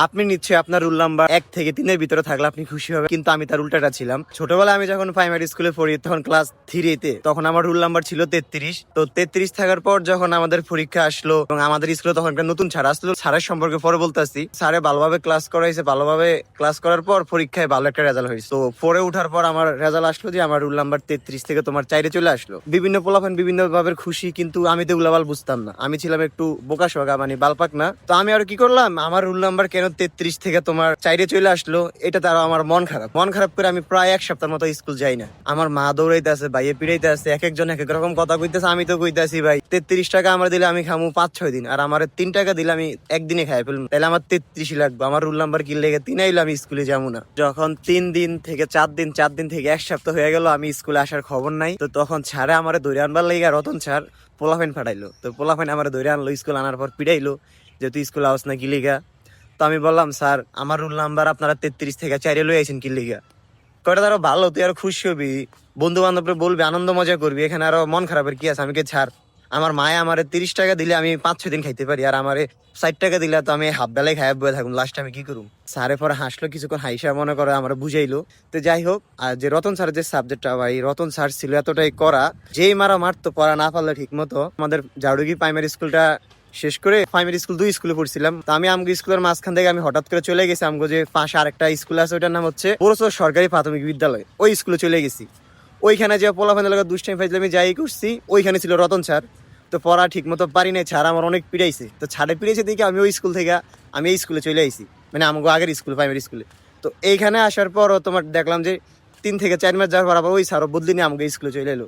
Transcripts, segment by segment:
আপনি নিশ্চয়ই আপনার রুল নাম্বার 1 থেকে 3-এর ভিতরে থাকলে আপনি খুশি হবেন, কিন্তু আমি তার উল্টাটা ছিলাম। ছোটবেলায় আমি যখন প্রাইমারি স্কুলে পড়ি, তখন ক্লাস 3-তে, তখন আমার রুল নাম্বার ছিল 33। তো 33 থাকার পর যখন আমাদের পরীক্ষা আসলো এবং আমাদের স্কুলে তখন একটা নতুন স্যার আসলো, স্যারের সম্পর্কে পরে বলতেছি। স্যারে ভালোভাবে ক্লাস করাইছে, ভালোভাবে ক্লাস করার পর পরীক্ষায় ভালো একটা রেজাল্ট হয়েছে। তো পরে উঠার পর আমার রেজাল্ট আসলো যে আমার রুল নাম্বার 33 থেকে তোমার 4-এ চলে আসলো। বিভিন্ন পোলাপান বিভিন্ন ভাবে খুশি, কিন্তু আমি তো উলাবাল বুঝতাম না। আমি ছিলাম একটু বোকা সোকা, মানে বালপাক না। তো আমি আর কি করলাম, আমার রুল নাম্বার কেন 33 থেকে তোমার 4-এ চলে আসলো, এটা তার আমার মন খারাপ করে আমি প্রায় 1 সপ্তাহ মতো স্কুল যাই না। আমার মা দৌড়াইতে আছে, ভাইয়ে পিড়াইতে আছে, এক একজন এক এক রকম কথা কইতেছে। আমি তো কইতাছি ভাই 33 টাকা আমার দিলে আমি খামু 5-6 দিন, আর আমার 3 টাকা দিলে আমি একদিনে খাই ফেলবো, তাহলে আমার 33 লাগবে। আমার রুল নাম্বার কি লেগে 3 আইলো, আমি স্কুলে যাবো না। যখন 3 দিন থেকে 4 দিন, 4 দিন থেকে 1 সপ্তাহ হয়ে গেল, আমি স্কুলে আসার খবর নাই। তো তখন ছাড়ে আমার ধরে আনবার লাগে, রতন স্যার পোলাফাইন ফাটাইলো। তো পোলাফাইন আমার ধরে আনলো, স্কুল আনার পর পিড়াইলো, যেহেতু স্কুল আওয়াজ না কি লিগা। তো আমি বললাম, স্যার আমার রুল নাম্বার আপনারা 33 থেকে 4-এ লই আইছেন কি লিগা। কয়টা তারও ভালো, তুই আরো খুশি হবি, বন্ধু বান্ধবরা বলবি, আনন্দ মজা করবি, এখানে আরো মন খারাপের কি আছে। আমি কে ছাড়, আমার মায়ে আমারে 30 টাকা দিলে আমি 5-6 দিন খাইতে পারি, আর আমারে 60 টাকা দিলে তো আমি হাফ বেলায় খাই বয়ে থাকুন, লাস্ট আমি কি করুম। স্যারে পরে হাসলো কিছুক্ষণ, হাইসা মনে করে আমার বুঝাইলো। তো যাই হোক, আর যে রতন স্যারের যে সাবজেক্টটা, ভাই রতন স্যার ছিল এতটাই করা, যেই মারা মারতো পড়া না পারলে ঠিক মতো। আমাদের জাউড়ুগি প্রাইমারি স্কুলটা শেষ করে প্রাইমারি স্কুল 2 স্কুলে পড়ছিলাম। তো আমি আমগো স্কুলের মাঝখান থেকে আমি হঠাৎ করে চলে গেছি আমগো যে পাশে আরেকটা স্কুল আছে, ওইটার নাম হচ্ছে বড়সড় সরকারি প্রাথমিক বিদ্যালয়, ওই স্কুলে চলে গেছি। ওইখানে যে পোলাপান এলাকা দুষ্টাইম ফাইজলামি যাই করছি, ওইখানে ছিল রতন স্যার। তো পড়া ঠিক মতো পারি নাই, স্যার আমার অনেক পিড়াইছে। তো ছাড়ে পিড়াইছে দেখে আমি ওই স্কুল থেকে আমি এই স্কুলে চলে আইছি, মানে আমগো আগের স্কুল প্রাইমারি স্কুলে। তো এইখানে আসার পরও তোমার দেখলাম যে 3 থেকে 4 মাস যাওয়ার পর আবার ওই স্যারও বদলি নিয়ে আমাকে স্কুলে চলে এলো।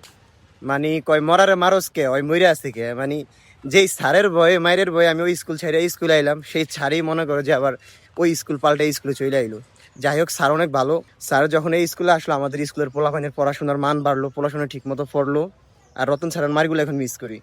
মানে কয় মরারে মারস কে, ওই মইরা আছে কে, মানে যেই স্যারের ভয়ে মায়ের ভয়ে আমি ওই স্কুল ছেড়ে এই স্কুলে আইলাম, সেই স্যারই মনে করো যে আবার ওই স্কুল পাল্টে এই স্কুলে চলে আইলো। যাই হোক, স্যার অনেক ভালো। স্যার যখন এই স্কুলে আসলো, আমাদের স্কুলের পোলাপানের পড়াশোনার মান বাড়লো, পড়াশোনা ঠিক মতো পড়লো। আর রতন স্যারের মারগুলো এখন মিস করি।